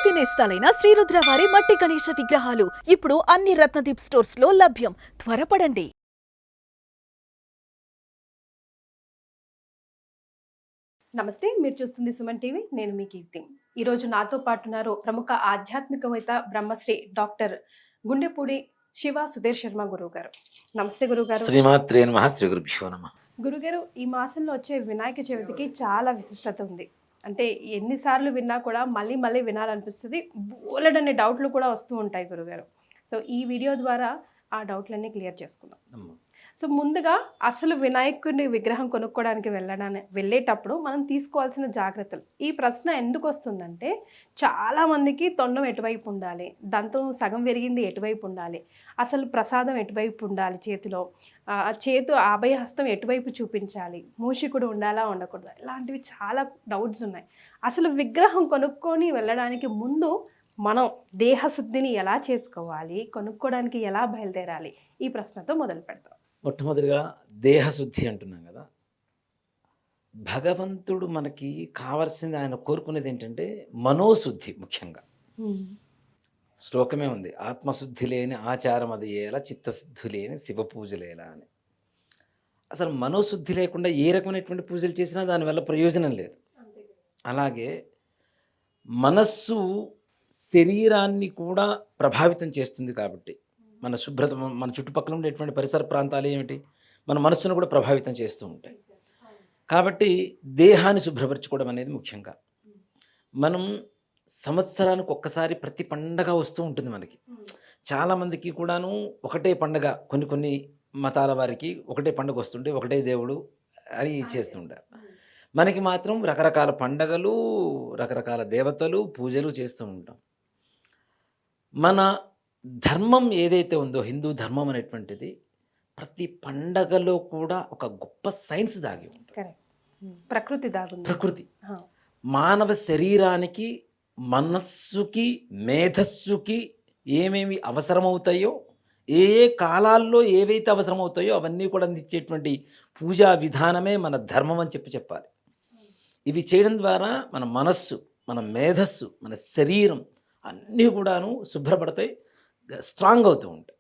కోటి నేస్తాలైన శ్రీరుద్ర వారి మట్టి గణేశ విగ్రహాలు ఇప్పుడు అన్ని రత్నదీప్ స్టోర్స్ లో లభ్యం. త్వరపడండి. నమస్తే, మీరు చూస్తుంది సుమన్ టీవీ. నేను మీ కీర్తి. ఈరోజు నాతో పాటు ఉన్నారు ప్రముఖ ఆధ్యాత్మికవేత్త బ్రహ్మశ్రీ డాక్టర్ గుండెపూడి శివ సుధీర్ శర్మ గురువు గారు. నమస్తే గురుగారు. శ్రీమాత్రే నమః. శ్రీ గురుభ్యో నమః. గురుగారు, ఈ మాసంలో వచ్చే వినాయక చవితికి చాలా విశిష్టత ఉంది. అంటే ఎన్నిసార్లు విన్నా కూడా మళ్ళీ మళ్ళీ వినాలనిపిస్తుంది. బోలెడన్ని డౌట్లు కూడా వస్తూ ఉంటాయి గురుగారు. సో ఈ వీడియో ద్వారా ఆ డౌట్లన్నీ క్లియర్ చేసుకుందాం. సో ముందుగా అసలు వినాయకుడి విగ్రహం కొనుక్కోవడానికి వెళ్ళేటప్పుడు మనం తీసుకోవాల్సిన జాగ్రత్తలు. ఈ ప్రశ్న ఎందుకు వస్తుందంటే, చాలామందికి తొండం ఎటువైపు ఉండాలి, దంతం సగం విరిగింది ఎటువైపు ఉండాలి, అసలు ప్రసాదం ఎటువైపు ఉండాలి, చేతు అభయహస్తం ఎటువైపు చూపించాలి, మూషికుడు ఉండాలా ఉండకూడదు, ఇలాంటివి చాలా డౌట్స్ ఉన్నాయి. అసలు విగ్రహం కొనుక్కొని వెళ్ళడానికి ముందు మనం దేహశుద్ధిని ఎలా చేసుకోవాలి, కొనుక్కోవడానికి ఎలా బయలుదేరాలి, ఈ ప్రశ్నతో మొదలు పెడతాం. మొట్టమొదటిగా దేహశుద్ధి అంటున్నాం కదా. భగవంతుడు మనకి కావాల్సింది, ఆయన కోరుకునేది ఏంటంటే మనోశుద్ధి. ముఖ్యంగా శ్లోకమే ఉంది, ఆత్మశుద్ధి లేని ఆచారం అది ఏలా, చిత్తశుద్ధి లేని శివ పూజలేలా అని. అసలు మనోశుద్ధి లేకుండా ఏ రకమైనటువంటి పూజలు చేసినా దానివల్ల ప్రయోజనం లేదు. అలాగే మనస్సు శరీరాన్ని కూడా ప్రభావితం చేస్తుంది. కాబట్టి మన శుభ్రత, మన చుట్టుపక్కల ఉండేటువంటి పరిసర ప్రాంతాలు ఏమిటి మన మనస్సును కూడా ప్రభావితం చేస్తూ ఉంటాయి. కాబట్టి దేహాన్ని శుభ్రపరచుకోవడం అనేది ముఖ్యంగా. మనం సంవత్సరానికి ఒక్కసారి ప్రతి పండగ వస్తూ ఉంటుంది మనకి. చాలామందికి కూడాను ఒకటే పండగ, కొన్ని మతాల వారికి ఒకటే పండుగ వస్తుంటే ఒకటే దేవుడు అని చేస్తుంటారు. మనకి మాత్రం రకరకాల పండగలు, రకరకాల దేవతలు, పూజలు చేస్తూ ఉంటాం. మన ధర్మం ఏదైతే ఉందో, హిందూ ధర్మం అనేటువంటిది, ప్రతి పండగలో కూడా ఒక గొప్ప సైన్స్ దాగి ఉంటుంది. ప్రకృతి మానవ శరీరానికి, మనస్సుకి, మేధస్సుకి ఏమేమి అవసరమవుతాయో, ఏ ఏ కాలాల్లో ఏవైతే అవసరమవుతాయో అవన్నీ కూడా అందించేటువంటి పూజా విధానమే మన ధర్మం అని చెప్పాలి. ఇవి చేయడం ద్వారా మన మనస్సు, మన మేధస్సు, మన శరీరం అన్నీ కూడాను శుభ్రపడతాయి, స్ట్రాంగ్ అవుతూ ఉంటాయి.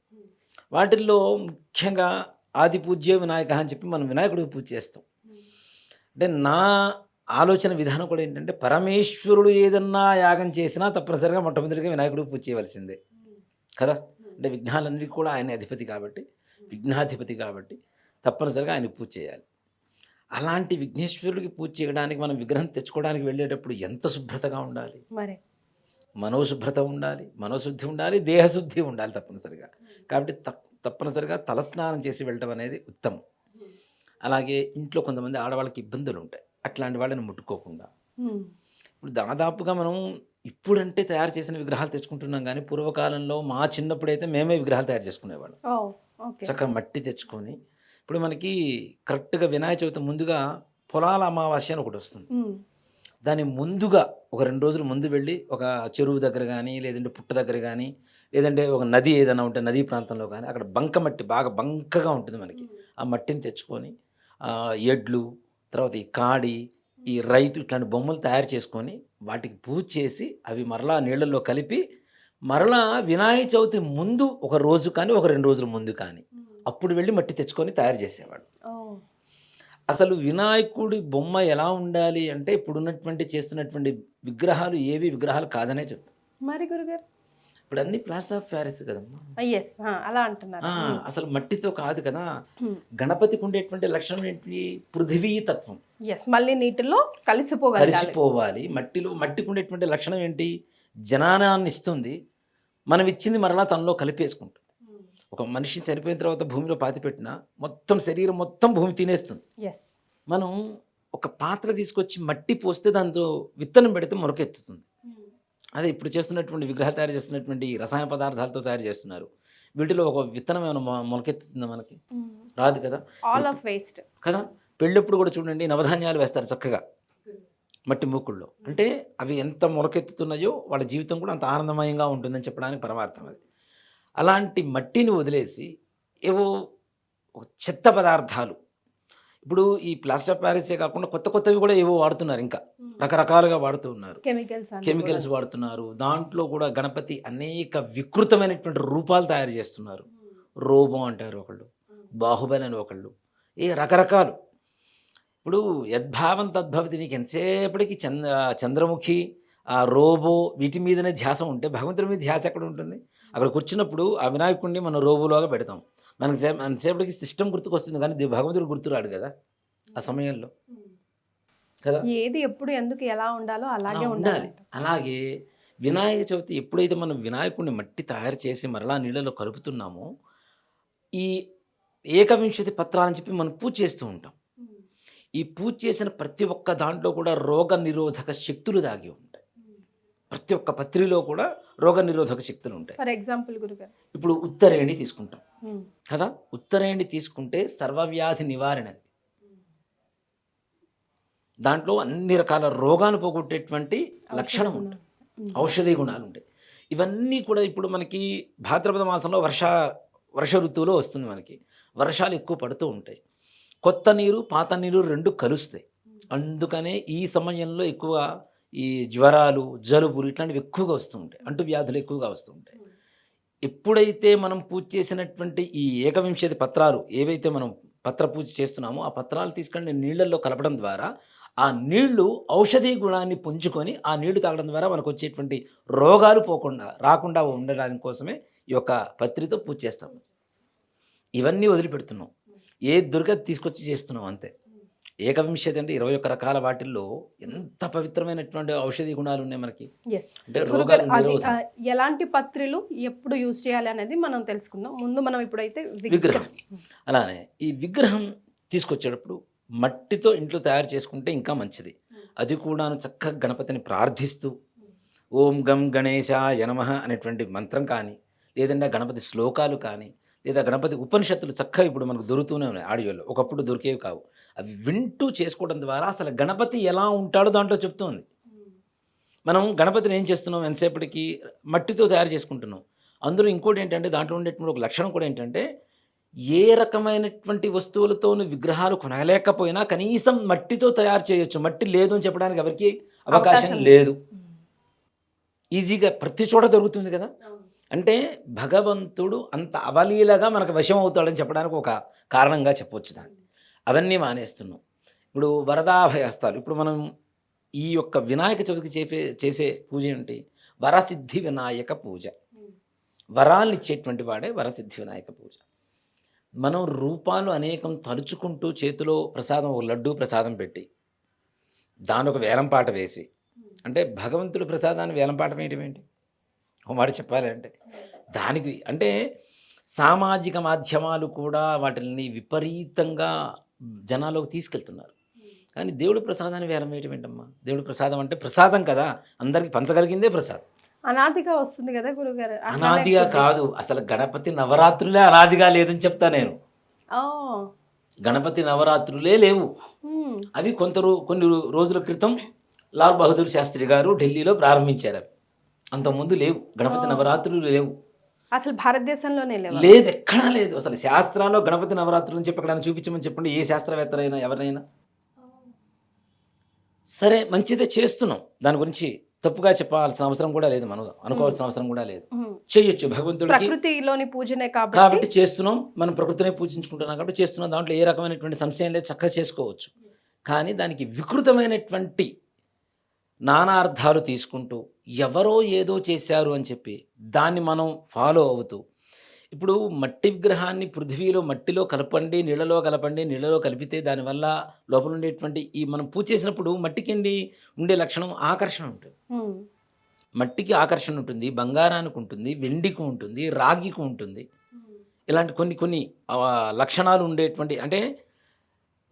వాటిల్లో ముఖ్యంగా ఆది పూజ్య వినాయక అని చెప్పి మనం వినాయకుడికి పూజ చేస్తాం. అంటే నా ఆలోచన విధానం కూడా ఏంటంటే, పరమేశ్వరుడు ఏదన్నా యాగం చేసినా తప్పనిసరిగా మొట్టమొదటిగా వినాయకుడికి పూజ చేయవలసిందే కదా. అంటే విఘ్నాలన్నిటికీ కూడా ఆయన అధిపతి కాబట్టి, విఘ్నాధిపతి కాబట్టి తప్పనిసరిగా ఆయన పూజ చేయాలి. అలాంటి విఘ్నేశ్వరుడికి పూజ చేయడానికి మనం విగ్రహం తెచ్చుకోవడానికి వెళ్ళేటప్పుడు ఎంత శుభ్రతగా ఉండాలి, మనోశుభ్రత ఉండాలి, మనోశుద్ధి ఉండాలి, దేహశుద్ధి ఉండాలి తప్పనిసరిగా. కాబట్టి తప్పనిసరిగా తలస్నానం చేసి వెళ్ళటం అనేది ఉత్తమం. అలాగే ఇంట్లో కొంతమంది ఆడవాళ్ళకి ఇబ్బందులు ఉంటాయి, అట్లాంటి వాళ్ళని ముట్టుకోకుండా. ఇప్పుడు దాదాపుగా మనం ఇప్పుడంటే తయారు చేసిన విగ్రహాలు తెచ్చుకుంటున్నాం, కానీ పూర్వకాలంలో మా చిన్నప్పుడైతే మేమే విగ్రహాలు తయారు చేసుకునేవాళ్ళం. చక్కగా మట్టి తెచ్చుకొని. ఇప్పుడు మనకి కరెక్ట్గా వినాయక చవితి ముందుగా పొలాల అమావాస్య అని ఒకటి వస్తుంది. దాని ముందుగా ఒక 2 రోజులు ముందు వెళ్ళి ఒక చెరువు దగ్గర కానీ, లేదంటే పుట్ట దగ్గర కానీ, లేదంటే ఒక నది ఏదైనా ఉంటే నదీ ప్రాంతంలో కానీ, అక్కడ బంక మట్టి బాగా బంకగా ఉంటుంది మనకి. ఆ మట్టిని తెచ్చుకొని ఎడ్లు, తర్వాత ఈ కాడి, ఈ రైతు, ఇట్లాంటి బొమ్మలు తయారు చేసుకొని వాటికి పూజ చేసి అవి మరలా నీళ్ళల్లో కలిపి మరలా వినాయక చవితి ముందు ఒక రోజు కానీ, ఒక 2 రోజుల ముందు కానీ అప్పుడు వెళ్ళి మట్టి తెచ్చుకొని తయారు చేసేవాడు. అసలు వినాయకుడి బొమ్మ ఎలా ఉండాలి అంటే, ఇప్పుడున్నటువంటి చేస్తున్నటువంటి విగ్రహాలు ఏవి విగ్రహాలు కాదనే చెప్పు. మరి గురుగారు, ఇప్పుడు అన్ని ప్లాస్టర్ ఆఫ్ ప్యారిస్ కదమ్మా. అలా అంటున్నారు. అసలు మట్టితో కాదు కదా. గణపతికి ఉండేటువంటి లక్షణం ఏంటి? పృథివీ తత్వం. మళ్ళీ నీటిలో కలిసిపోవాలి. మట్టికి ఉండేటువంటి లక్షణం ఏంటి? జనానాన్ని ఇస్తుంది, మనం ఇచ్చింది మరలా తనలో కలిపేసుకుంటుంది. ఒక మనిషి చనిపోయిన తర్వాత భూమిలో పాతిపెట్టినా మొత్తం శరీరం మొత్తం భూమి తినేస్తుంది. మనం ఒక పాత్ర తీసుకొచ్చి మట్టి పోస్తే దాంతో విత్తనం పెడితే మొలకెత్తుతుంది. అదే ఇప్పుడు చేస్తున్నటువంటి విగ్రహాలు తయారు చేస్తున్నటువంటి రసాయన పదార్థాలతో తయారు చేస్తున్నారు. వీటిలో ఒక విత్తనం ఏమైనా మొలకెత్తుతుందా? మనకి రాదు కదా. ఆల్ ఆఫ్ వేస్ట్ కదా. పెళ్ళప్పుడు కూడా చూడండి, నవధాన్యాలు వేస్తారు చక్కగా మట్టి మూకుల్లో. అంటే అవి ఎంత మొలకెత్తుతున్నాయో వాళ్ళ జీవితం కూడా అంత ఆనందమయంగా ఉంటుందని చెప్పడానికి పరమార్థం అది. అలాంటి మట్టిని వదిలేసి ఏవో చెత్త పదార్థాలు, ఇప్పుడు ఈ ప్లాస్టర్ ఆఫ్ ప్యారిసే కాకుండా కొత్త కొత్తవి కూడా ఏవో వాడుతున్నారు, ఇంకా రకరకాలుగా వాడుతూ ఉన్నారు. కెమికల్స్ వాడుతున్నారు. దాంట్లో కూడా గణపతి అనేక వికృతమైనటువంటి రూపాలు తయారు చేస్తున్నారు. రోబో అంటారు ఒకళ్ళు, బాహుబలి అని ఒకళ్ళు, రకరకాలు. ఇప్పుడు యద్భావం తద్భవతి, నీకు ఎంతసేపటికి చంద్రముఖి, ఆ రోబో వీటి మీదనే ధ్యాస ఉంటే భగవంతుడి మీద ధ్యాస ఎక్కడ ఉంటుంది? అక్కడ కూర్చున్నప్పుడు ఆ వినాయకుడిని మనం రోబోలాగా పెడతాం. మనకి అంతసేపటికి సిస్టమ్ గుర్తుకొస్తుంది, కానీ భగవంతుడు గుర్తురాడు కదా ఆ సమయంలో కదా. ఏది ఎప్పుడు ఎందుకు ఎలా ఉండాలో అలాగే ఉండాలి. అలాగే వినాయక చవితి ఎప్పుడైతే మనం వినాయకుడిని మట్టి తయారు చేసి మరలా నీళ్ళలో కలుపుతున్నామో, ఈ ఏకవింశతి పత్రాలని చెప్పి మనం పూజ చేస్తూ ఉంటాం. ఈ పూజ చేసిన ప్రతి ఒక్క దాంట్లో కూడా రోగ నిరోధక శక్తులు దాగి ఉంటాయి. ప్రతి ఒక్క పత్రిలో కూడా రోగ నిరోధక శక్తులు ఉంటాయి. ఫర్ ఎగ్జాంపుల్ గురుగారు, ఇప్పుడు ఉత్తరేణి తీసుకుంటాం కదా. ఉత్తరేణి తీసుకుంటే సర్వవ్యాధి నివారణ, దాంట్లో అన్ని రకాల రోగాలు పోగొట్టేటువంటి లక్షణం ఉంటుంది, ఔషధీ గుణాలు ఉంటాయి. ఇవన్నీ కూడా ఇప్పుడు మనకి భాద్రపద మాసంలో వర్ష ఋతువులో వస్తుంది. మనకి వర్షాలు ఎక్కువ పడుతూ ఉంటాయి. కొత్త నీరు పాత నీరు రెండు కలుస్తాయి. అందుకనే ఈ సమయంలో ఎక్కువ ఈ జ్వరాలు, జలుబులు ఇట్లాంటివి ఎక్కువగా వస్తూ ఉంటాయి, అంటువ్యాధులు ఎక్కువగా వస్తూ ఉంటాయి. ఎప్పుడైతే మనం పూజ చేసినటువంటి ఈ ఏకవింశతి పత్రాలు ఏవైతే మనం పత్ర పూజ చేస్తున్నామో, ఆ పత్రాలు తీసుకెళ్ళి నీళ్ళల్లో కలపడం ద్వారా ఆ నీళ్లు ఔషధీ గుణాన్ని పుంజుకొని ఆ నీళ్లు తాగడం ద్వారా మనకు వచ్చేటువంటి రోగాలు రాకుండా ఉండడానికి కోసమే ఈ యొక్క పత్రితో పూజ చేస్తాము. ఇవన్నీ వదిలిపెడుతున్నాం, ఏ దొరికది తీసుకొచ్చి చేస్తున్నాం అంతే. ఏకవింశతి అంటే 21 రకాల వాటిల్లో ఎంత పవిత్రమైనటువంటి ఔషధీ గుణాలు ఉన్నాయి మనకి. అంటే రోగాలు ఎలాంటి పత్రులు ఎప్పుడు యూజ్ చేయాలి అనేది మనం తెలుసుకుందాం. ముందు మనం ఇప్పుడైతే విగ్రహం. అలానే ఈ విగ్రహం తీసుకొచ్చేటప్పుడు మట్టితో ఇంట్లో తయారు చేసుకుంటే ఇంకా మంచిది. అది కూడాను చక్కగా గణపతిని ప్రార్థిస్తూ ఓం గం గణేశాయ నమః అనేటువంటి మంత్రం కానీ, లేదంటే గణపతి శ్లోకాలు కానీ, లేదా గణపతి ఉపనిషత్తులు చక్కగా ఇప్పుడు మనకు దొరుకుతూనే ఉన్నాయి ఆడియోలో. ఒకప్పుడు దొరికేవి కావు. అవి వింటూ చేసుకోవడం ద్వారా అసలు గణపతి ఎలా ఉంటాడో దాంట్లో చెప్తుంది. మనం గణపతిని ఏం చేస్తున్నాం, ఎంతసేపటికి మట్టితో తయారు చేసుకుంటున్నాం. అందులో ఇంకోటి ఏంటంటే, దాంట్లో ఉండేటువంటి ఒక లక్షణం కూడా ఏంటంటే, ఏ రకమైనటువంటి వస్తువులతోనూ విగ్రహాలు కొనలేకపోయినా కనీసం మట్టితో తయారు చేయొచ్చు. మట్టి లేదు అని చెప్పడానికి ఎవరికి అవకాశం లేదు. ఈజీగా ప్రతి చోట దొరుకుతుంది కదా. అంటే భగవంతుడు అంత అవలీలగా మనకు వశం అవుతాడని చెప్పడానికి ఒక కారణంగా చెప్పవచ్చు దాన్ని. అవన్నీ మానేస్తున్నాం. ఇప్పుడు వరదాభయహస్తాలు. ఇప్పుడు మనం ఈ యొక్క వినాయక చవితికి చేసే పూజ ఏంటి? వరసిద్ధి వినాయక పూజ. వరాలు ఇచ్చేటువంటి వాడే వరసిద్ధి వినాయక పూజ. మనం రూపాలు అనేకం తలుచుకుంటూ చేతిలో ప్రసాదం, ఒక లడ్డూ ప్రసాదం పెట్టి దాని ఒక వేలంపాట వేసి, అంటే భగవంతుడి ప్రసాదాన్ని వేలంపాట వేయటం ఏంటి? ఒక మాట చెప్పాలి అంటే, దానికి అంటే సామాజిక మాధ్యమాలు కూడా వాటిని విపరీతంగా జనాల్లోకి తీసుకెళ్తున్నారు. కానీ దేవుడి ప్రసాదాన్ని వేలం వేయటం ఏంటమ్మా? దేవుడి ప్రసాదం అంటే ప్రసాదం కదా, అందరికి పంచగలిగిందే ప్రసాదం. అనాదిగా వస్తుంది కదా గురుగారు. అనాదిగా కాదు, అసలు గణపతి నవరాత్రులే అనాదిగా లేదని చెప్తా నేను. గణపతి నవరాత్రులే లేవు. అవి కొన్ని రోజుల క్రితం లాల్ బహదూర్ శాస్త్రి గారు ఢిల్లీలో ప్రారంభించారు. అవి అంతకుముందు లేవు. గణపతి నవరాత్రులు లేవు అసలు భారతదేశంలోనే లేదు, ఎక్కడా లేదు. అసలు శాస్త్రాల్లో గణపతి నవరాత్రులు అని చెప్పి ఎక్కడైనా చూపించమని చెప్పండి, ఏ శాస్త్రవేత్తలైనా ఎవరైనా. సరే, మంచిదే చేస్తున్నాం, దాని గురించి తప్పుగా చెప్పాల్సిన అవసరం కూడా లేదు, మనం అనుకోవాల్సిన అవసరం కూడా లేదు. చేయొచ్చు, భగవంతుడికి ప్రకృతిలోని పూజనే కాబట్టి చేస్తున్నాం. మనం ప్రకృతినే పూజించుకుంటున్నాం కాబట్టి చేస్తున్నాం. దాంట్లో ఏ రకమైనటువంటి సంశయం లేదు, చక్కగా చేసుకోవచ్చు. కానీ దానికి వికృతమైనటువంటి నానార్థాలు తీసుకుంటూ ఎవరో ఏదో చేశారు అని చెప్పి దాన్ని మనం ఫాలో అవుతూ, ఇప్పుడు మట్టి విగ్రహాన్ని పృథ్వీలో మట్టిలో కలపండి, నీళ్ళలో కలపండి, నీళ్ళలో కలిపితే దానివల్ల లోపల ఉండేటువంటి ఈ మనం పూజ చేసినప్పుడు మట్టికి ఉండే లక్షణం ఆకర్షణ ఉంటుంది. మట్టికి ఆకర్షణ ఉంటుంది, బంగారానికి ఉంటుంది, వెండికి ఉంటుంది, రాగికి ఉంటుంది. ఇలాంటి కొన్ని లక్షణాలు ఉండేటువంటి, అంటే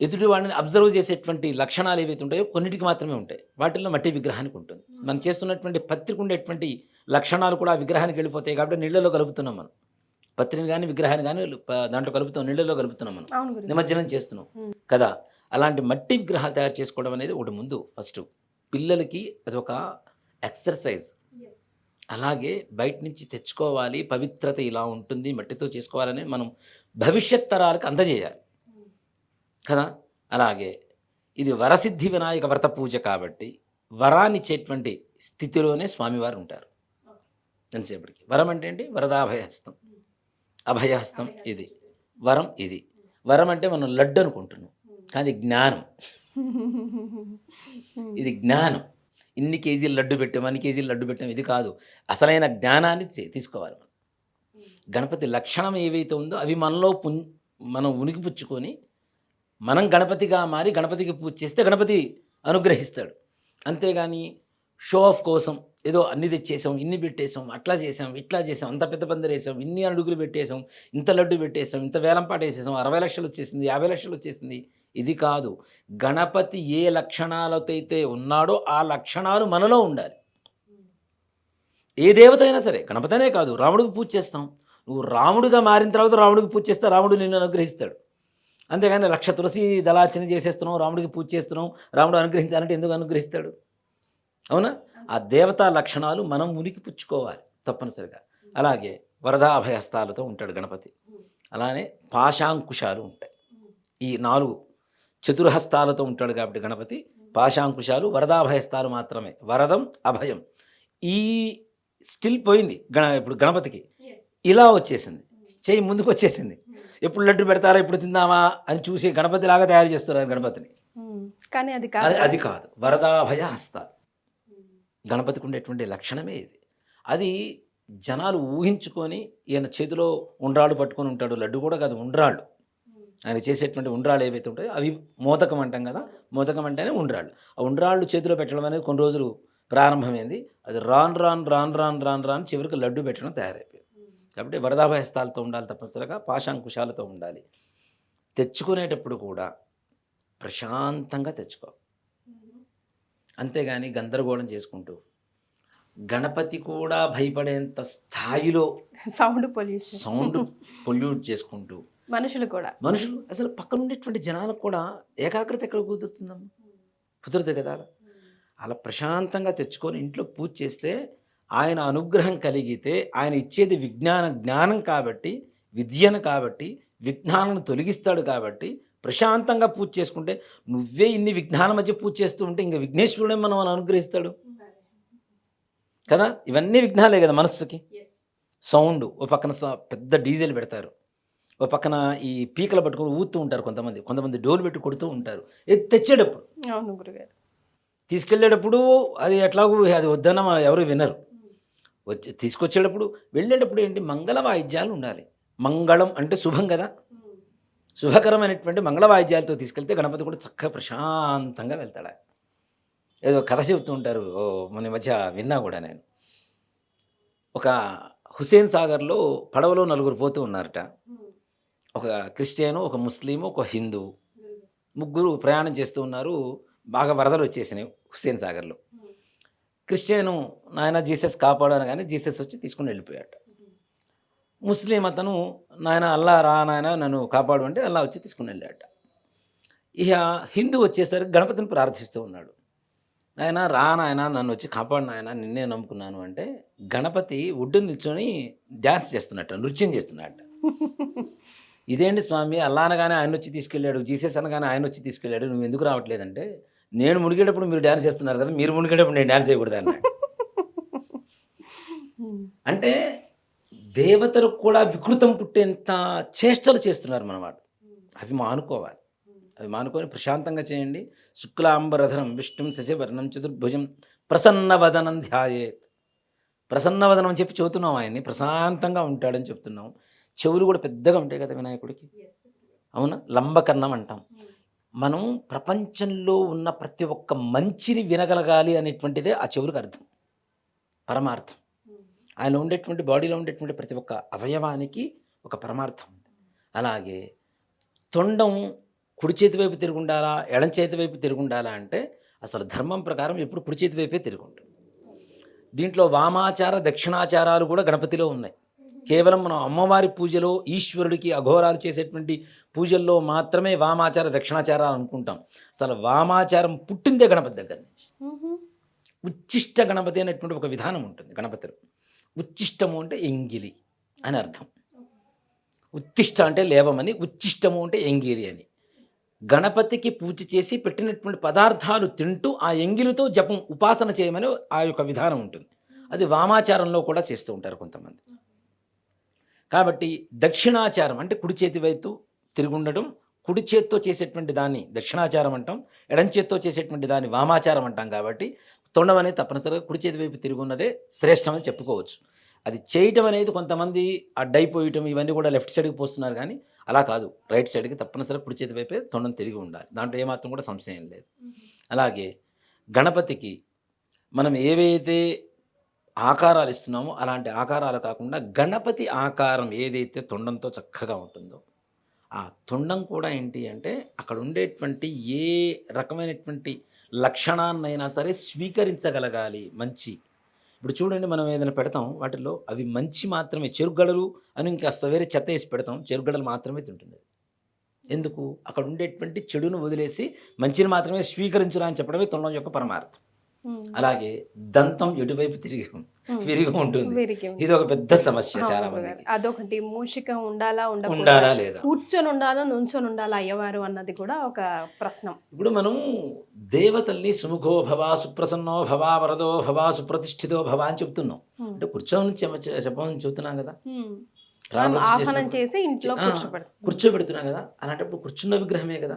ఎదుటి వాడిని అబ్జర్వ్ చేసేటువంటి లక్షణాలు ఏవైతే ఉంటాయో కొన్నిటికి మాత్రమే ఉంటాయి. వాటిల్లో మట్టి విగ్రహానికి ఉంటుంది. మనం చేస్తున్నటువంటి పత్రికి ఉండేటువంటి లక్షణాలు కూడా ఆ విగ్రహానికి వెళ్ళిపోతాయి. కాబట్టి నీళ్ళలో కలుపుతున్నాం మనం. పత్రిని కానీ విగ్రహాన్ని కానీ దాంట్లో కలుపుతాం, నీళ్ళలో కలుపుతున్నాం మనం, నిమజ్జనం చేస్తున్నాం కదా. అలాంటి మట్టి విగ్రహాలు తయారు చేసుకోవడం అనేది ఒకటి ముందు ఫస్ట్ పిల్లలకి అదొక ఎక్సర్సైజ్. అలాగే బయట నుంచి తెచ్చుకోవాలి, పవిత్రత ఇలా ఉంటుంది, మట్టితో చేసుకోవాలని మనం భవిష్యత్ తరాలకు అందజేయాలి కదా. అలాగే ఇది వరసిద్ధి వినాయక వ్రత పూజ కాబట్టి వరాన్నిచ్చేటువంటి స్థితిలోనే స్వామివారు ఉంటారు. ఎంతసేపటికి వరం అంటే ఏంటి? వరదాభయహస్తం, అభయహస్తం ఇది వరం. ఇది వరం అంటే మనం లడ్డు అనుకుంటున్నాం, కానీ జ్ఞానం. ఇది జ్ఞానం. ఇన్ని కేజీలు లడ్డు పెట్టాం, అన్ని కేజీలు లడ్డు పెట్టాం, ఇది కాదు. అసలైన జ్ఞానాన్ని తీసుకోవాలి మనం. గణపతి లక్షణం ఏవైతే ఉందో అవి మనలో మనం ఉనికిపుచ్చుకొని మనం గణపతిగా మారి గణపతికి పూజ చేస్తే గణపతి అనుగ్రహిస్తాడు. అంతేగాని షో ఆఫ్ కోసం ఏదో అన్ని తెచ్చేసాం, ఇన్ని పెట్టేసాం, అట్లా చేసాం, ఇట్లా చేసాం, అంత పెద్ద పందిరి వేసాం, ఇన్ని అడుగులు పెట్టేసాం, ఇంత లడ్డు పెట్టేసాం, ఇంత వేలంపాట వేసేసాం, 60 లక్షలు వచ్చేసింది, 50 లక్షలు వచ్చేసింది, ఇది కాదు. గణపతి ఏ లక్షణాలతో అయితే ఉన్నాడో ఆ లక్షణాలు మనలో ఉండాలి. ఏ దేవత అయినా సరే, గణపతి అనే కాదు, రాముడికి పూజ చేస్తాం. నువ్వు రాముడిగా మారిన తర్వాత రాముడికి పూజ చేస్తే రాముడు నిన్ను అనుగ్రహిస్తాడు. అంతేగాని 1,00,000 తులసి దళార్చన చేసేస్తున్నాం, రాముడికి పూజ చేస్తున్నాం, రాముడు అనుగ్రహించాలంటే ఎందుకు అనుగ్రహిస్తాడు? అవునా? ఆ దేవతా లక్షణాలు మనం ఉనికి పుచ్చుకోవాలి తప్పనిసరిగా. అలాగే వరదాభయహస్తాలతో ఉంటాడు గణపతి. అలానే పాశాంకుశాలు ఉంటాయి. ఈ 4 చతుర్హస్తాలతో ఉంటాడు కాబట్టి గణపతి పాశాంకుశాలు, వరదాభయహస్తాలు మాత్రమే. వరదం, అభయం. ఈ స్టిల్ పోయింది ఇప్పుడు గణపతికి. ఇలా వచ్చేసింది, చెయ్యి ముందుకు వచ్చేసింది. ఎప్పుడు లడ్డు పెడతారా, ఎప్పుడు తిందామా అని చూసి గణపతి లాగా తయారు చేస్తున్నారు గణపతిని. కానీ అది కాదు. వరదాభయ హస్తాలు గణపతికి ఉండేటువంటి లక్షణమే ఇది. అది జనాలు ఊహించుకొని ఈయన చేతిలో ఉండ్రాళ్ళు పట్టుకొని ఉంటాడు. లడ్డు కూడా కాదు, ఉండ్రాళ్ళు. ఆయన చేసేటువంటి ఉండ్రాళ్ళు ఏవైతే ఉంటాయో అవి మోదకం అంటాం కదా, మోదకం అంటేనే ఉండ్రాళ్ళు. ఆ ఉండ్రాళ్ళు చేతిలో పెట్టడం అనేది కొన్ని రోజులు ప్రారంభమైంది. అది రాన్ చివరికి లడ్డు పెట్టడం తయారైపోయింది. కాబట్టి వరదాభయస్తాలతో ఉండాలి తప్పనిసరిగా, పాశాంకుశాలతో ఉండాలి. తెచ్చుకునేటప్పుడు కూడా ప్రశాంతంగా తెచ్చుకో, అంతేగాని గందరగోళం చేసుకుంటూ గణపతి కూడా భయపడేంత స్థాయిలో సౌండ్ పొల్యూట్ చేసుకుంటూ మనుషులు అసలు పక్కన ఉండేటువంటి జనాలకు కూడా ఏకాగ్రత ఎక్కడ కుదురుతుందమ్మా? కుదరదు కదా. అలా ప్రశాంతంగా తెచ్చుకొని ఇంట్లో పూజ చేస్తే ఆయన అనుగ్రహం కలిగితే, ఆయన ఇచ్చేది జ్ఞానం కాబట్టి, విద్యను కాబట్టి, విఘ్నాలను తొలగిస్తాడు కాబట్టి ప్రశాంతంగా పూజ చేసుకుంటే, నువ్వే ఇన్ని విఘ్నాల మధ్య పూజ చేస్తూ ఉంటే ఇంకా విఘ్నేశ్వరుడే మనం అనుగ్రహిస్తాడు కదా. ఇవన్నీ విఘ్నాలే కదా మనస్సుకి. సౌండ్ ఓ పక్కన పెద్ద డీజేలు పెడతారు, ఓ పక్కన ఈ పీకలు పట్టుకొని ఊతూ ఉంటారు కొంతమంది డోలు పెట్టి కొడుతూ ఉంటారు. ఇది తెచ్చేటప్పుడు, తీసుకెళ్ళేటప్పుడు అది ఎట్లాగూ అది వద్దన్న ఎవరు వినరు. తీసుకొచ్చేటప్పుడు వెళ్ళేటప్పుడు ఏంటి, మంగళ వాయిద్యాలు ఉండాలి. మంగళం అంటే శుభం కదా, శుభకరమైనటువంటి మంగళ వాయిద్యాలతో తీసుకెళ్తే గణపతి కూడా చక్కగా ప్రశాంతంగా వెళ్తాడు. ఏదో కథ చెబుతూ ఉంటారు, మన మధ్య విన్నా కూడా నేను. ఒక హుస్సేన్ సాగర్లో పడవలో 4 పోతూ ఉన్నారట. ఒక క్రిస్టియను, ఒక ముస్లిము, ఒక హిందూ, ముగ్గురు ప్రయాణం చేస్తూ ఉన్నారు. బాగా వరదలు వచ్చేసినాయి హుస్సేన్ సాగర్లో. క్రిస్టియను నాయన జీసస్ కాపాడు అనగానే జీసస్ వచ్చి తీసుకుని వెళ్ళిపోయాట. ముస్లిం అతను నాయన అల్లా రా నాయన నన్ను కాపాడు అంటే అల్లా వచ్చి తీసుకుని వెళ్ళాట. ఇక హిందూ వచ్చేసరికి గణపతిని ప్రార్థిస్తూ ఉన్నాడు. నాయన రా నాయన నన్ను వచ్చి కాపాడు నాయన, నిన్నే నమ్ముకున్నాను అంటే గణపతి ఒడ్డు నిల్చొని డ్యాన్స్ చేస్తున్నట్ట, నృత్యం చేస్తున్నట్ట. ఇదేంటి స్వామి, అల్లా అనగానే ఆయన వచ్చి తీసుకెళ్ళాడు, జీసస్ అనగానే ఆయన వచ్చి తీసుకెళ్ళాడు, నువ్వు ఎందుకు రావట్లేదంటే, నేను మునిగేటప్పుడు మీరు డ్యాన్స్ చేస్తున్నారు కదా, మీరు మునిగేటప్పుడు నేను డ్యాన్స్ చేయకూడదు అన్నాడు. అంటే దేవతలకు కూడా వికృతం పుట్టేంత చేష్టలు చేస్తున్నారు మనమాట. అవి మానుకోవాలి. అవి మానుకొని ప్రశాంతంగా చేయండి. శుక్లాంబరధరం విష్ణుం శశివర్ణం చతుర్భుజం ప్రసన్నవదనం ధ్యాయేత్. ప్రసన్నవదనం చెప్పి చెబుతున్నాం, ఆయన్ని ప్రశాంతంగా ఉంటాడని చెప్తున్నాం. చెవులు కూడా పెద్దగా ఉంటాయి కదా వినాయకుడికి, అవునా, లంబకర్ణం అంటాం. మనం ప్రపంచంలో ఉన్న ప్రతి ఒక్క మంచిని వినగలగాలి అనేటువంటిదే ఆ చెవులకు అర్థం, పరమార్థం. ఆయన ఉండేటువంటి బాడీలో ఉండేటువంటి ప్రతి ఒక్క అవయవానికి ఒక పరమార్థం ఉంది. అలాగే తొండం కుడి చేతి వైపు తిరుగుండాలా, ఎడం చేతి వైపు తిరుగుండాలా అంటే అసలు ధర్మం ప్రకారం ఎప్పుడు కుడి చేతి వైపే తిరుగుంటుంది. దీంట్లో వామాచార దక్షిణాచారాలు కూడా గణపతిలో ఉన్నాయి. కేవలం మనం అమ్మవారి పూజలో ఈశ్వరుడికి అఘోరాలు చేసేటువంటి పూజల్లో మాత్రమే వామాచార దక్షిణాచారాలు అనుకుంటాం. అసలు వామాచారం పుట్టిందే గణపతి దగ్గర నుంచి. ఉచ్చిష్ట గణపతి అనేటువంటి ఒక విధానం ఉంటుంది గణపతిలో. ఉచ్చిష్టము అంటే ఎంగిలి అని అర్థం. ఉత్తిష్ట అంటే లేవమని, ఉచ్చిష్టము అంటే ఎంగిలి అని. గణపతికి పూజ చేసి పెట్టినటువంటి పదార్థాలు తింటూ ఆ ఎంగిలితో జపం ఉపాసన చేయమని ఆ యొక్క విధానం ఉంటుంది. అది వామాచారంలో కూడా చేస్తూ ఉంటారు కొంతమంది. కాబట్టి దక్షిణాచారం అంటే కుడి చేతి వైపు తిరిగి ఉండడం, కుడి చేత్తో చేసేటువంటి దాన్ని దక్షిణాచారం అంటాం, ఎడం చేత్తో చేసేటువంటి దాన్ని వామాచారం అంటాం. కాబట్టి తొండం అనేది తప్పనిసరిగా కుడి చేతి వైపు తిరిగి ఉన్నదే శ్రేష్టమని చెప్పుకోవచ్చు. అది చేయటం అనేది కొంతమంది అడ్డైపోయటం ఇవన్నీ కూడా లెఫ్ట్ సైడ్కి పోస్తున్నారు, కానీ అలా కాదు. రైట్ సైడ్కి తప్పనిసరిగా కుడి చేతి వైపే తొండం తిరిగి ఉండాలి. దాంట్లో ఏమాత్రం కూడా సంశయం లేదు. అలాగే గణపతికి మనం ఏవైతే ఆకారాలు ఇస్తున్నామో అలాంటి ఆకారాలు కాకుండా గణపతి ఆకారం ఏదైతే తొండంతో చక్కగా ఉంటుందో ఆ తొండం కూడా ఏంటి అంటే అక్కడ ఉండేటువంటి ఏ రకమైనటువంటి లక్షణాన్నైనా సరే స్వీకరించగలగాలి. మంచి ఇప్పుడు చూడండి, మనం ఏదైనా పెడతాం వాటిల్లో అవి మంచి మాత్రమే, చెరుగడలు అని ఇంకాస్త వేరే చెత్త వేసి పెడతాం, చెరుగడలు మాత్రమే తింటుంది. ఎందుకు? అక్కడ ఉండేటువంటి చెడును వదిలేసి మంచిని మాత్రమే స్వీకరించురా అని చెప్పడమే తొండం యొక్క పరమార్థం. అలాగే దంతం ఎటువైపు విరిగి ఉంటుంది. ఇది ఒక పెద్ద సమస్య చాలా మంది. అదొకటి. మూషిక ఉండాలా ఉండాలా లేదా, కూర్చొని ఉండాలా నుంచొని ఉండాలా అయ్యవారు అన్నది కూడా ఒక ప్రశ్న. ఇప్పుడు మనం దేవతల్ని సుముఖో భవ, సుప్రసన్నో భవ, వరదో భవ, సుప్రతిష్ఠితో భవ అని చెప్తున్నాం. అంటే కూర్చొని చెప్పమని చెప్తున్నాం కదా, ఆహ్వానం చేసి ఇంట్లో కూర్చోబెడుతున్నాం కదా. అలాంటప్పుడు కూర్చున్న విగ్రహమే కదా.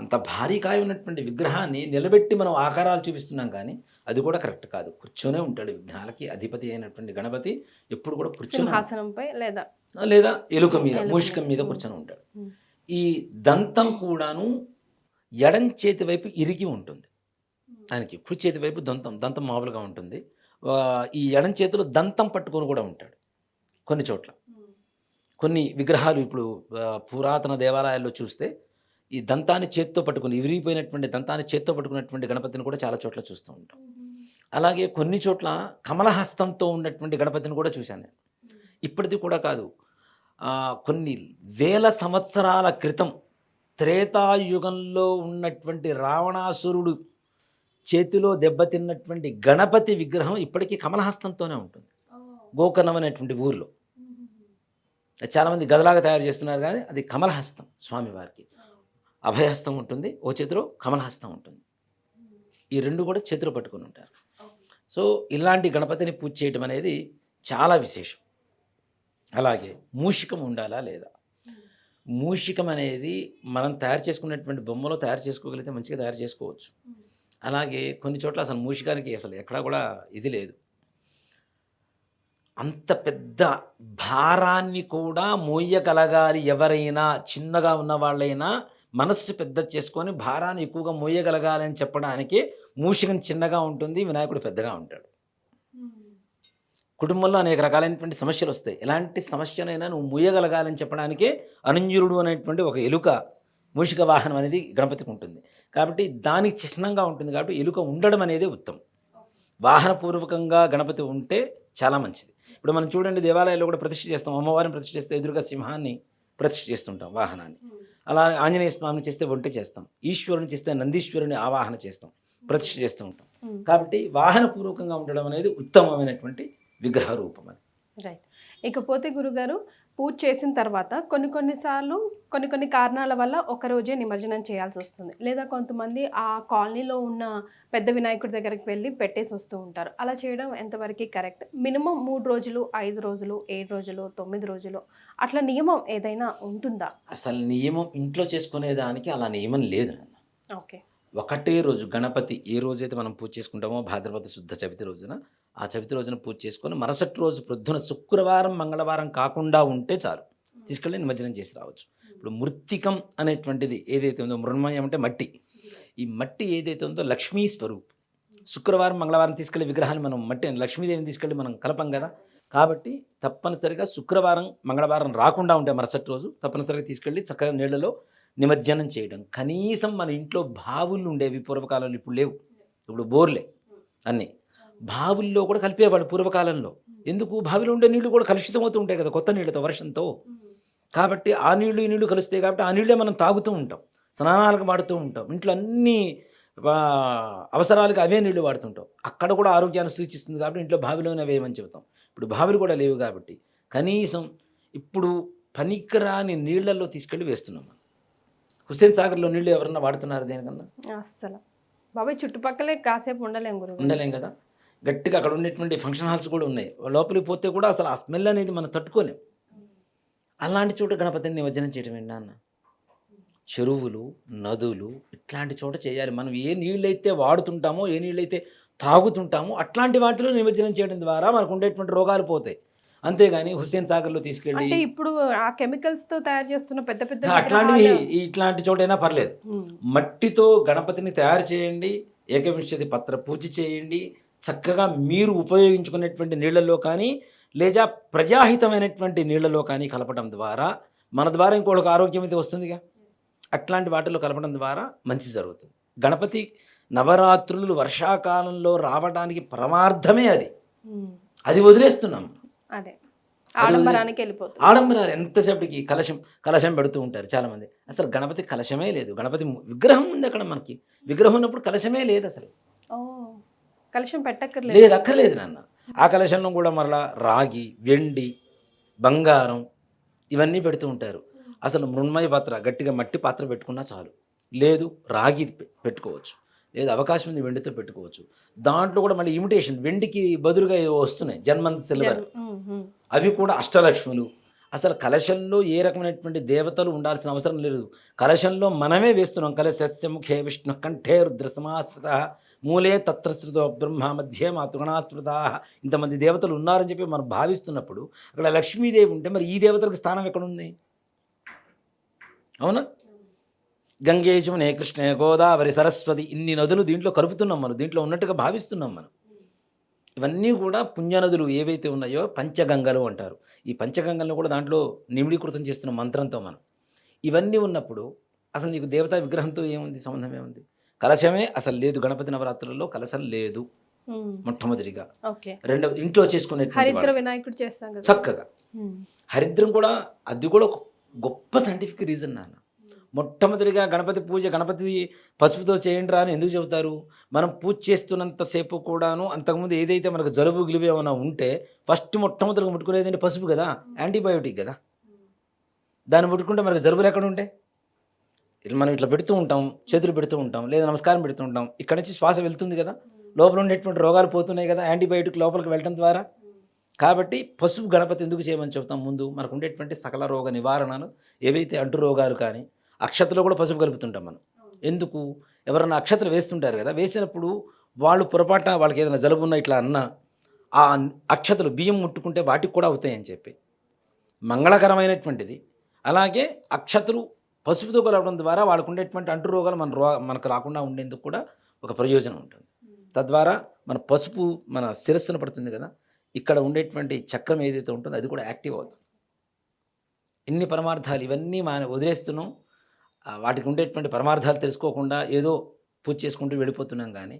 అంత భారీ కాయ ఉన్నటువంటి విగ్రహాన్ని నిలబెట్టి మనం ఆకారాలు చూపిస్తున్నాం, కానీ అది కూడా కరెక్ట్ కాదు. కూర్చొనే ఉంటాడు. విఘ్నాలకి అధిపతి అయినటువంటి గణపతి ఎప్పుడు కూడా సింహాసనంపై లేదా ఎలుక మీద, మూషికం మీద కూర్చొని ఉంటాడు. ఈ దంతం కూడాను ఎడం చేతి వైపు ఇరిగి ఉంటుంది. ఆయనకి కుడి చేతి వైపు దంతం మామూలుగా ఉంటుంది. ఈ ఎడం చేతిలో దంతం పట్టుకొని కూడా ఉంటాడు. కొన్ని చోట్ల కొన్ని విగ్రహాలు ఇప్పుడు పురాతన దేవాలయాల్లో చూస్తే ఈ దంతాన్ని చేత్తో పట్టుకుని, విరిగిపోయినటువంటి దంతాన్ని చేత్తో పట్టుకున్నటువంటి గణపతిని కూడా చాలా చోట్ల చూస్తూ ఉంటాం. అలాగే కొన్ని చోట్ల కమలహస్తంతో ఉన్నటువంటి గణపతిని కూడా చూశాను నేను. ఇప్పటిది కూడా కాదు, కొన్ని వేల సంవత్సరాల క్రితం త్రేతాయుగంలో ఉన్నటువంటి రావణాసురుడు చేతిలో దెబ్బతిన్నటువంటి గణపతి విగ్రహం ఇప్పటికీ కమలహస్తంతోనే ఉంటుంది. గోకర్ణం అనేటువంటి ఊర్లో చాలామంది గదలాగా తయారు చేస్తున్నారు, కానీ అది కమలహస్తం. స్వామివారికి అభయహస్తం ఉంటుంది, ఓ చేతిలో కమలహస్తం ఉంటుంది. ఈ రెండు కూడా చేతిలో పట్టుకొని ఉంటారు. సో ఇలాంటి గణపతిని పూజ చేయటం అనేది చాలా విశేషం. అలాగే మూషికం ఉండాలా లేదా, మూషికం అనేది మనం తయారు చేసుకున్నటువంటి బొమ్మలో తయారు చేసుకోగలిగితే మంచిగా తయారు చేసుకోవచ్చు. అలాగే కొన్ని చోట్ల అసలు మూషికానికి అసలు ఎక్కడా కూడా ఇది లేదు. అంత పెద్ద భారాన్ని కూడా మోయగలగాలి. ఎవరైనా చిన్నగా ఉన్న వాళ్ళైనా మనస్సు పెద్ద చేసుకొని భారాన్ని ఎక్కువగా మోయగలగాలి అని చెప్పడానికి మూషికం చిన్నగా ఉంటుంది, వినాయకుడు పెద్దగా ఉంటాడు. కుటుంబంలో అనేక రకాలైనటువంటి సమస్యలు వస్తాయి. ఎలాంటి సమస్యనైనా నువ్వు మోయగలగాలని చెప్పడానికే అనంజురుడు అనేటువంటి ఒక ఎలుక మూషిక వాహనం అనేది గణపతికి ఉంటుంది. కాబట్టి దానికి చిహ్నంగా ఉంటుంది. కాబట్టి ఎలుక ఉండడం అనేది ఉత్తమం. వాహనపూర్వకంగా గణపతి ఉంటే చాలా మంచిది. ఇప్పుడు మనం చూడండి, దేవాలయాల్లో కూడా ప్రతిష్ఠ చేస్తాం. అమ్మవారిని ప్రతిష్ఠ చేస్తే ఎదురుగా సింహాన్ని ప్రతిష్ఠ చేస్తుంటాం, వాహనాన్ని. అలా ఆంజనేయ స్వామిని చేస్తే ఒంటి చేస్తాం, ఈశ్వరుని చేస్తే నందీశ్వరుని ఆవాహన చేస్తాం, ప్రతిష్ఠ చేస్తూ ఉంటాం. కాబట్టి వాహనపూర్వకంగా ఉండడం అనేది ఉత్తమమైనటువంటి విగ్రహ రూపం అని. రైట్. ఇకపోతే గురుగారు, పూజ చేసిన తర్వాత కొన్నిసార్లు కొన్ని కారణాల వల్ల ఒకరోజే నిమజ్జనం చేయాల్సి వస్తుంది. లేదా కొంతమంది ఆ కాలనీలో ఉన్న పెద్ద వినాయకుడి దగ్గరికి వెళ్ళి పెట్టేసి వస్తూ ఉంటారు. అలా చేయడం ఎంతవరకు కరెక్ట్? మినిమం 3 రోజులు, 5 రోజులు, 7 రోజులు, 9 రోజులు అట్లా నియమం ఏదైనా ఉంటుందా? అసలు నియమం ఇంట్లో చేసుకునేదానికి అలా నియమం లేదు. ఓకే. ఒకటే రోజు గణపతి ఏ రోజైతే మనం పూజ చేసుకుంటామో భాద్రపద శుద్ధ చవితి రోజున, ఆ చవితి రోజున పూజ చేసుకొని మరుసటి రోజు ప్రొద్దున శుక్రవారం మంగళవారం కాకుండా ఉంటే చాలు, తీసుకెళ్ళి నిమజ్జనం చేసి రావచ్చు. ఇప్పుడు మృత్తికం అనేటువంటిది ఏదైతే ఉందో, మృణ్మయం అంటే మట్టి, ఈ మట్టి ఏదైతే ఉందో లక్ష్మీ స్వరూప్. శుక్రవారం మంగళవారం తీసుకెళ్ళి విగ్రహాన్ని మనం మట్టి లక్ష్మీదేవిని తీసుకెళ్ళి మనం కలపం కదా. కాబట్టి తప్పనిసరిగా శుక్రవారం మంగళవారం రాకుండా ఉంటే మరుసటి రోజు తప్పనిసరిగా తీసుకెళ్ళి చక్కగా నీళ్లలో నిమజ్జనం చేయడం. కనీసం మన ఇంట్లో బావులు ఉండేవి పూర్వకాలంలో, ఇప్పుడు లేవు, ఇప్పుడు బోర్లే అన్నీ. బావుల్లో కూడా కలిపేవాళ్ళు పూర్వకాలంలో. ఎందుకు? బావిలో ఉండే నీళ్లు కూడా కలుషితమవుతూ ఉంటాయి కదా కొత్త నీళ్ళతో, వర్షంతో. కాబట్టి ఆ నీళ్లు ఈ నీళ్లు కలుస్తాయి కాబట్టి ఆ నీళ్ళే మనం తాగుతూ ఉంటాం, స్నానాలకు వాడుతూ ఉంటాం, ఇంట్లో అన్ని అవసరాలకు అవే నీళ్లు వాడుతుంటాం. అక్కడ కూడా ఆరోగ్యాన్ని సూచిస్తుంది కాబట్టి ఇంట్లో బావిలోనే వేయమని చెబుతాం. ఇప్పుడు బావిలు కూడా లేవు కాబట్టి కనీసం ఇప్పుడు పనికిరాని నీళ్లలో తీసుకెళ్ళి వేస్తున్నాం. హుస్సేన్ సాగర్లో నీళ్ళు ఎవరన్నా వాడుతున్నారు దేనికన్నా? అస్సలు బాబాయ్ చుట్టుపక్కలే కాసేపు ఉండలేం గురుగారు. ఉండలేం కదా. గట్టిగా అక్కడ ఉన్నటువంటి ఫంక్షన్ హాల్స్ కూడా ఉన్నాయి, లోపలికి పోతే కూడా అసలు ఆ స్మెల్ అనేది మనం తట్టుకోలేం. అలాంటి చోట గణపతిని నిమజ్జనం చేయడం ఏంటి నాన్న? చెరువులు, నదులు ఇట్లాంటి చోట చేయాలి. మనం ఏ నీళ్ళైతే వాడుతుంటామో, ఏ నీళ్ళైతే తాగుతుంటామో అట్లాంటి వాటిలో నిమజ్జనం చేయడం ద్వారా మనకు ఉండేటువంటి రోగాలు పోతాయి. అంతేగాని హుస్సేన్ సాగర్లో తీసుకెళ్ళి అంటే ఇప్పుడు ఆ కెమికల్స్ తో తయారు చేస్తున్న పెద్ద పెద్ద అట్లాంటివి విగ్రహాలు- ఇట్లాంటి చోటైనా పర్లేదు. ఉమ్. మట్టితో గణపతిని తయారు చేయండి, ఏకవింశతి పత్ర పూజ చేయండి. చక్కగా మీరు ఉపయోగించుకునేటువంటి నీళ్ళల్లో కానీ లేదా ప్రజాహితమైనటువంటి నీళ్ళలో కానీ కలపడం ద్వారా మన ద్వారా ఇంకోళ్ళకి ఆరోగ్యం అయితే వస్తుందిగా. అట్లాంటి వాటిలో కలపడం ద్వారా మంచి జరుగుతుంది. గణపతి నవరాత్రులు వర్షాకాలంలో రావడానికి పరమార్థమే అది. ఉమ్. అది వదిలేస్తున్నాం. అదే ఆడంబరానికి వెళ్ళిపోతుంది. ఆడంబరాలు ఎంతసేపటికి కలశం పెడుతూ ఉంటారు చాలామంది. అసలు గణపతి కలశమే లేదు, గణపతి విగ్రహం ఉంది అక్కడ. మనకి విగ్రహం ఉన్నప్పుడు కలశమే లేదు అసలు. ఓ కలుషం పెట్టక్కర్లేదు. లేదు, అక్కర్లేదు నాన్న. ఆ కలశంలో కూడా మరలా రాగి, వెండి, బంగారం ఇవన్నీ పెడుతూ ఉంటారు. అసలు మృణ్మయ పాత్ర, గట్టిగా మట్టి పాత్ర పెట్టుకున్నా చాలు. లేదు రాగి పెట్టుకోవచ్చు, లేదు అవకాశం ఉంది వెండితో పెట్టుకోవచ్చు. దాంట్లో కూడా మళ్ళీ ఇమిటేషన్ వెండికి బదులుగా ఏవో వస్తున్నాయి, జర్మన్ సిల్వర్, అవి కూడా అష్టలక్ష్ములు. అసలు కలశంలో ఏ రకమైనటువంటి దేవతలు ఉండాల్సిన అవసరం లేదు. కలశంలో మనమే వేస్తున్నాం. కలశస్య ముఖే విష్ణు కంఠే రుద్రసమాశ్రిత మూలే తత్రశ్రుతో బ్రహ్మ మధ్యే మాతృగణాస్మృత. ఇంతమంది దేవతలు ఉన్నారని చెప్పి మనం భావిస్తున్నప్పుడు అక్కడ లక్ష్మీదేవి ఉంటే మరి ఈ దేవతలకు స్థానం ఎక్కడుంది? అవునా? గంగే యమునే కృష్ణే గోదావరి సరస్వతి, ఇన్ని నదులు దీంట్లో కలుపుతున్నాం మనం, దీంట్లో ఉన్నట్టుగా భావిస్తున్నాం మనం. ఇవన్నీ కూడా పుణ్యనదులు ఏవైతే ఉన్నాయో పంచగంగలు అంటారు. ఈ పంచగంగలను కూడా దాంట్లో నిమిడీకృతం చేస్తున్న మంత్రంతో మనం. ఇవన్నీ ఉన్నప్పుడు అసలు నీకు దేవతా విగ్రహంతో ఏముంది, సంబంధం ఏముంది? కలశమే అసలు లేదు. గణపతి నవరాత్రులలో కలశం లేదు మొట్టమొదటిగా. రెండవది ఇంట్లో చేసుకునే హరిద్ర వినాయకుడు చేస్తాం కదా చక్కగా. హరిద్రం కూడా అది కూడా ఒక గొప్ప సైంటిఫిక్ రీజన్ నాన్న. మొట్టమొదటిగా గణపతి పూజ, గణపతి పసుపుతో చేయండి రా అని ఎందుకు చెబుతారు? మనం పూజ చేస్తున్నంతసేపు కూడాను అంతకుముందు ఏదైతే మనకు జలుబు గిలుబు ఏమైనా ఉంటే ఫస్ట్ మొట్టమొదటిగా ముట్టుకునేది ఏంటి? పసుపు కదా, యాంటీబయోటిక్ కదా. దాన్ని ముట్టుకుంటే మనకు జలుబులు ఎక్కడ ఉంటాయి? మనం ఇట్లా పెడుతూ ఉంటాం, చేతులు పెడుతూ ఉంటాం, లేదా నమస్కారం పెడుతూ ఉంటాం. ఇక్కడ నుంచి శ్వాస వెళ్తుంది కదా, లోపల ఉండేటువంటి రోగాలు పోతున్నాయి కదా యాంటీబయోటిక్ లోపలికి వెళ్ళడం ద్వారా. కాబట్టి పసుపు గణపతి ఎందుకు చేయమని చెబుతాం? ముందు మనకు ఉండేటువంటి సకల రోగ నివారణను, ఏవైతే అంటు రోగాలు కానీ, అక్షతలో కూడా పసుపు కలుపుతుంటాం మనం. ఎందుకు? ఎవరన్నా అక్షతలు వేస్తుంటారు కదా, వేసినప్పుడు వాళ్ళు పొరపాటున వాళ్ళకి ఏదైనా జలుబు ఉన్నా ఇట్లా అన్నా ఆ అక్షతలు బియ్యం ముట్టుకుంటే వాటికి కూడా అవుతాయని చెప్పి మంగళకరమైనటువంటిది. అలాగే అక్షతలు పసుపుతో కలవడం ద్వారా వాళ్ళకు ఉండేటువంటి అంటు రోగాలు మనకు రాకుండా ఉండేందుకు కూడా ఒక ప్రయోజనం ఉంటుంది. తద్వారా మన పసుపు మన శిరస్సును పడుతుంది కదా, ఇక్కడ ఉండేటువంటి చక్రం ఏదైతే ఉంటుందో అది కూడా యాక్టివ్ అవుతుంది. ఇన్ని పరమార్థాలు ఇవన్నీ మనం వదిలేస్తున్నాం. వాటికి ఉండేటువంటి పరమార్థాలు తెలుసుకోకుండా ఏదో పూజ చేసుకుంటూ వెళ్ళిపోతున్నాం. కానీ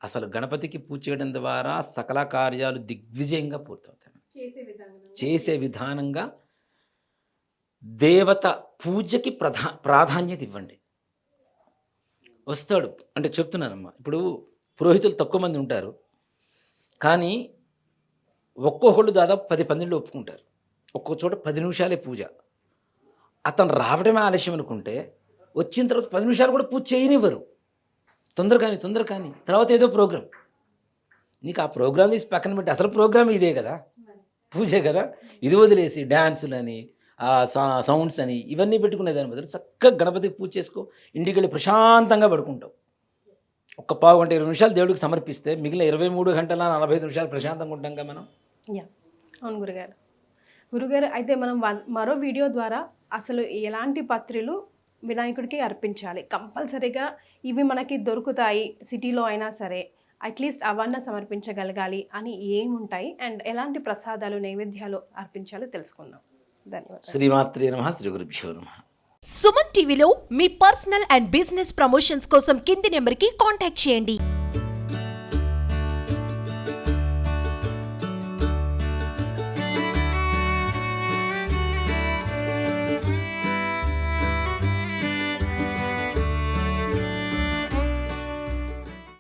అసలు గణపతికి పూజ చేయడం ద్వారా సకల కార్యాలు దిగ్విజయంగా పూర్తవుతాయి. చేసే విధానంగా దేవత పూజకి ప్రాధాన్యత ఇవ్వండి. వస్తాడు అంటే చెప్తున్నానమ్మా, ఇప్పుడు పురోహితులు తక్కువ మంది ఉంటారు, కానీ ఒక్కొక్కళ్ళు దాదాపు 10 ఒప్పుకుంటారు. ఒక్కొక్క చోట 10 నిమిషాలే పూజ. అతను రావడమే ఆలస్యం అనుకుంటే వచ్చిన తర్వాత 10 నిమిషాలు కూడా పూజ చేయనివ్వరు. తొందర కానీ తర్వాత ఏదో ప్రోగ్రాం. నీకు ఆ ప్రోగ్రాం తీసి పక్కన పెట్టి అసలు ప్రోగ్రామ్ ఇదే కదా, పూజే కదా. ఇది వదిలేసి డ్యాన్సులని, సౌండ్స్ అని ఇవన్నీ పెట్టుకునే దాని బదులు చక్కగా గణపతికి పూజ చేసుకో. ఇంటికి వెళ్ళి ప్రశాంతంగా పడుకుంటావు. ఒక్క పావు గంట 20 నిమిషాలు దేవుడికి సమర్పిస్తే మిగిలిన 23 గంటల 45 నిమిషాలు ప్రశాంతంగా ఉంటాం కదా మనం. అవును గురుగారు. అయితే మనం మరో వీడియో ద్వారా అసలు ఎలాంటి పత్రులు వినాయకుడికి అర్పించాలి, కంపల్సరీగా ఇవి మనకి దొరుకుతాయి సిటీలో అయినా సరే, అట్లీస్ట్ అవన్నీ సమర్పించగలగాలి అని ఏముంటాయి, అండ్ ఎలాంటి ప్రసాదాలు నైవేద్యాలు అర్పించాలో తెలుసుకుందాం. ధన్యవాదాలు. శ్రీమాత్రే నమః, శ్రీ గురుభ్యో నమః. సుమన్ టీవీలో మీ పర్సనల్ అండ్ బిజినెస్ ప్రమోషన్స్ కోసం కింది నెంబర్కి కాంటాక్ట్ చేయండి.